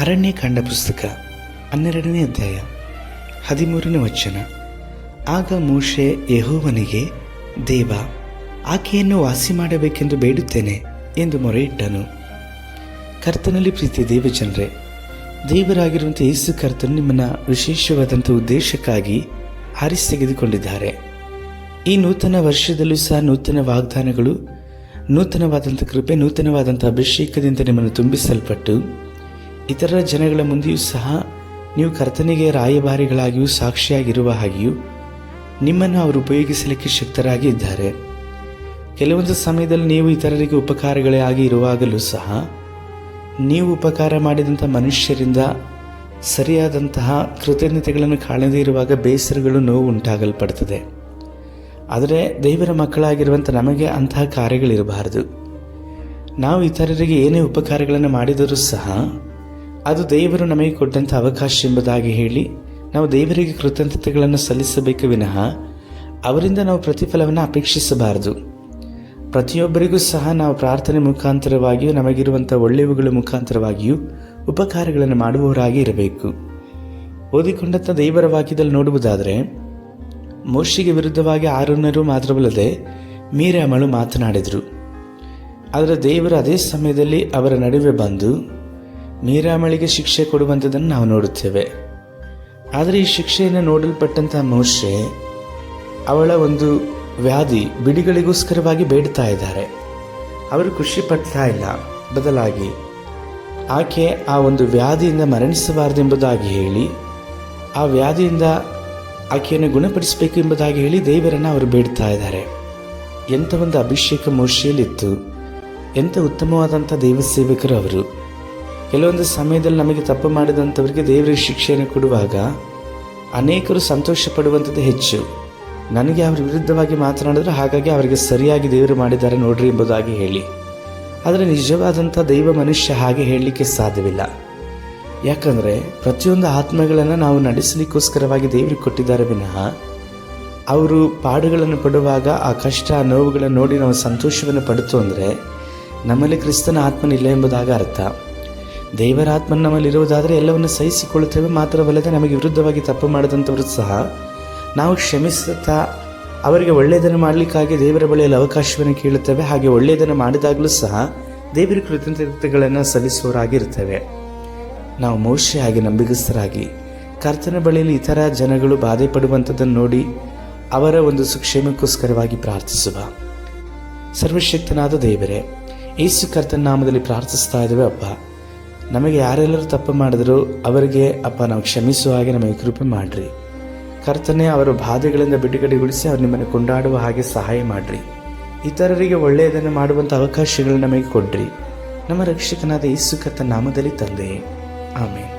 ಅರಣ್ಯಕಾಂಡ ಪುಸ್ತಕ 12ನೇ ಅಧ್ಯಾಯ 13ನೇ ವಚನ. ಆಗ ಮೋಶೆ ಯೆಹೋವನಿಗೆ, ದೇವ, ಆಕೆಯನ್ನು ವಾಸಿ ಮಾಡಬೇಕೆಂದು ಬೇಡುತ್ತೇನೆ ಎಂದು ಮೊರೆಯಿಟ್ಟನು. ಕರ್ತನಲ್ಲಿ ಪ್ರೀತಿ ದೇವಜನರೇ, ದೇವರಾಗಿರುವಂಥ ಯೇಸು ಕರ್ತನು ನಿಮ್ಮನ್ನು ವಿಶೇಷವಾದಂಥ ಉದ್ದೇಶಕ್ಕಾಗಿ ಆರಿಸಿ ತೆಗೆದುಕೊಂಡಿದ್ದಾರೆ. ಈ ನೂತನ ವರ್ಷದಲ್ಲೂ ಸಹ ನೂತನ ವಾಗ್ದಾನಗಳು, ನೂತನವಾದಂಥ ಕೃಪೆ, ನೂತನವಾದಂಥ ಅಭಿಷೇಕದಿಂದ ನಿಮ್ಮನ್ನು ತುಂಬಿಸಲ್ಪಟ್ಟು ಇತರ ಜನಗಳ ಮುಂದೆಯೂ ಸಹ ನೀವು ಕರ್ತನಿಗೆ ರಾಯಭಾರಿಗಳಾಗಿಯೂ ಸಾಕ್ಷಿಯಾಗಿರುವ ಹಾಗೆಯೂ ನಿಮ್ಮನ್ನು ಅವರು ಉಪಯೋಗಿಸಲಿಕ್ಕೆ ಶಕ್ತರಾಗಿ ಇದ್ದಾರೆ. ಕೆಲವೊಂದು ಸಮಯದಲ್ಲಿ ನೀವು ಇತರರಿಗೆ ಉಪಕಾರಗಳೇ ಆಗಿ ಇರುವಾಗಲೂ ಸಹ ನೀವು ಉಪಕಾರ ಮಾಡಿದಂಥ ಮನುಷ್ಯರಿಂದ ಸರಿಯಾದಂತಹ ಕೃತಜ್ಞತೆಗಳನ್ನು ಕಾಣದೇ ಇರುವಾಗ ಬೇಸರಗಳು, ನೋವು ಉಂಟಾಗಲ್ಪಡ್ತದೆ. ಆದರೆ ದೇವರ ಮಕ್ಕಳಾಗಿರುವಂಥ ನಮಗೆ ಅಂತಹ ಕಾರ್ಯಗಳಿರಬಾರದು. ನಾವು ಇತರರಿಗೆ ಏನೇ ಉಪಕಾರಗಳನ್ನು ಮಾಡಿದರೂ ಸಹ ಅದು ದೇವರು ನಮಗೆ ಕೊಟ್ಟಂಥ ಅವಕಾಶ ಎಂಬುದಾಗಿ ಹೇಳಿ ನಾವು ದೇವರಿಗೆ ಕೃತಜ್ಞತೆಗಳನ್ನು ಸಲ್ಲಿಸಬೇಕು ವಿನಃ ಅವರಿಂದ ನಾವು ಪ್ರತಿಫಲವನ್ನು ಅಪೇಕ್ಷಿಸಬಾರದು. ಪ್ರತಿಯೊಬ್ಬರಿಗೂ ಸಹ ನಾವು ಪ್ರಾರ್ಥನೆ ಮುಖಾಂತರವಾಗಿಯೂ ನಮಗಿರುವಂಥ ಒಳ್ಳೆಯವುಗಳ ಮುಖಾಂತರವಾಗಿಯೂ ಉಪಕಾರಗಳನ್ನು ಮಾಡುವವರಾಗಿ ಇರಬೇಕು. ಓದಿಕೊಂಡಂಥ ದೇವರ ವಾಕ್ಯದಲ್ಲಿ ನೋಡುವುದಾದರೆ, ಮೋಶೆಗೆ ವಿರುದ್ಧವಾಗಿ ಆರೋನರು ಮಾತ್ರವಲ್ಲದೆ ಮೀರ್ಯಾಮಳು ಮಾತನಾಡಿದರು. ಆದರೆ ದೇವರು ಅದೇ ಸಮಯದಲ್ಲಿ ಅವರ ನಡುವೆ ಬಂದು ಮೀರ್ಯಾಮಳಿಗೆ ಶಿಕ್ಷೆ ಕೊಡುವಂಥದ್ದನ್ನು ನಾವು ನೋಡುತ್ತೇವೆ. ಆದರೆ ಈ ಶಿಕ್ಷೆಯನ್ನು ನೋಡಲ್ಪಟ್ಟಂಥ ಮೋಶೆ ಅವಳ ಒಂದು ವ್ಯಾಧಿ ಬಿಡುಗಡೆಗೋಸ್ಕರವಾಗಿ ಬೇಡ್ತಾ ಇದ್ದಾರೆ. ಅವರು ಖುಷಿ ಪಡ್ತಾ ಇಲ್ಲ, ಬದಲಾಗಿ ಆಕೆ ಆ ಒಂದು ವ್ಯಾಧಿಯಿಂದ ಮರಣಿಸಬಾರದೆಂಬುದಾಗಿ ಹೇಳಿ ಆ ವ್ಯಾಧಿಯಿಂದ ಆಕೆಯನ್ನು ಗುಣಪಡಿಸಬೇಕು ಎಂಬುದಾಗಿ ಹೇಳಿ ದೇವರನ್ನು ಅವರು ಬೇಡ್ತಾ ಇದ್ದಾರೆ. ಎಂಥ ಒಂದು ಅಭಿಷೇಕ ಮೋಶೆಯಲ್ಲಿತ್ತು! ಎಂಥ ಉತ್ತಮವಾದಂಥ ದೇವ ಸೇವಕರು ಅವರು! ಕೆಲವೊಂದು ಸಮಯದಲ್ಲಿ ನಮಗೆ ತಪ್ಪು ಮಾಡಿದಂಥವರಿಗೆ ದೇವರಿಗೆ ಶಿಕ್ಷೆಯನ್ನು ಕೊಡುವಾಗ ಅನೇಕರು ಸಂತೋಷ ಪಡುವಂಥದ್ದು ಹೆಚ್ಚು. ನನಗೆ ಅವರ ವಿರುದ್ಧವಾಗಿ ಮಾತನಾಡಿದ್ರೆ ಹಾಗಾಗಿ ಅವರಿಗೆ ಸರಿಯಾಗಿ ದೇವರು ಮಾಡಿದ್ದಾರೆ ನೋಡ್ರಿ ಎಂಬುದಾಗಿ ಹೇಳಿ. ಆದರೆ ನಿಜವಾದಂಥ ದೈವ ಮನುಷ್ಯ ಹಾಗೆ ಹೇಳಲಿಕ್ಕೆ ಸಾಧ್ಯವಿಲ್ಲ. ಯಾಕಂದರೆ ಪ್ರತಿಯೊಂದು ಆತ್ಮಗಳನ್ನು ನಾವು ನಡೆಸಲಿಕ್ಕೋಸ್ಕರವಾಗಿ ದೇವರಿಗೆ ಕೊಟ್ಟಿದ್ದಾರೆ ವಿನಃ ಅವರು ಪಾಡುಗಳನ್ನು ಪಡುವಾಗ ಆ ಕಷ್ಟ, ಆ ನೋವುಗಳನ್ನು ನೋಡಿ ನಾವು ಸಂತೋಷವನ್ನು ಪಡುತ್ತೋ ಅಂದರೆ ನಮ್ಮಲ್ಲಿ ಕ್ರಿಸ್ತನ ಆತ್ಮನಿಲ್ಲ ಎಂಬುದಾಗಿ ಅರ್ಥ. ದೇವರ ಆತ್ಮನ ನಮ್ಮಲ್ಲಿರುವುದಾದರೆ ಎಲ್ಲವನ್ನು ಸಹಿಸಿಕೊಳ್ಳುತ್ತೇವೆ. ಮಾತ್ರವಲ್ಲದೆ ನಮಗೆ ವಿರುದ್ಧವಾಗಿ ತಪ್ಪು ಮಾಡಿದಂಥವರು ಸಹ ನಾವು ಕ್ಷಮಿಸುತ್ತಾ ಅವರಿಗೆ ಒಳ್ಳೆಯದನ್ನು ಮಾಡಲಿಕ್ಕಾಗಿ ದೇವರ ಬಳಿಯಲ್ಲಿ ಅವಕಾಶವನ್ನು ಕೇಳುತ್ತೇವೆ. ಹಾಗೆ ಒಳ್ಳೆಯದನ್ನು ಮಾಡಿದಾಗಲೂ ಸಹ ದೇವರ ಕೃತಜ್ಞತೆಗಳನ್ನು ಸಲ್ಲಿಸುವವರಾಗಿರ್ತೇವೆ. ನಾವು ಮೋಶೆ ಹಾಗೆ ನಂಬಿಗಸ್ತರಾಗಿ ಕರ್ತನ ಬಳಿಯಲ್ಲಿ ಇತರ ಜನಗಳು ಬಾಧೆ ಪಡುವಂಥದ್ದನ್ನು ನೋಡಿ ಅವರ ಒಂದು ಸುಕ್ಷೇಮಕ್ಕೋಸ್ಕರವಾಗಿ ಪ್ರಾರ್ಥಿಸುವ. ಸರ್ವಶಕ್ತನಾದ ದೇವರೇ, ಯೇಸು ಕರ್ತನ ನಾಮದಲ್ಲಿ ಪ್ರಾರ್ಥಿಸ್ತಾ ಇದ್ದೇವೆ. ಅಪ್ಪ, ನಮಗೆ ಯಾರೆಲ್ಲರೂ ತಪ್ಪು ಮಾಡಿದ್ರು ಅವರಿಗೆ ಅಪ್ಪ ನಾವು ಕ್ಷಮಿಸುವ ಹಾಗೆ ನಮಗೆ ಕೃಪೆ ಮಾಡಿರಿ. ಕರ್ತನೆ, ಅವರ ಬಾಧೆಗಳಿಂದ ಬಿಡುಗಡೆಗೊಳಿಸಿ ಅವರು ನಿಮ್ಮನ್ನು ಕೊಂಡಾಡುವ ಹಾಗೆ ಸಹಾಯ ಮಾಡಿರಿ. ಇತರರಿಗೆ ಒಳ್ಳೆಯದನ್ನು ಮಾಡುವಂಥ ಅವಕಾಶಗಳನ್ನು ನಮಗೆ ಕೊಡ್ರಿ. ನಮ್ಮ ರಕ್ಷಕನಾದ ಯೇಸು ಕರ್ತನ ನಾಮದಲ್ಲಿ ತಂದೆಯೇ, ಆಮೇನ್.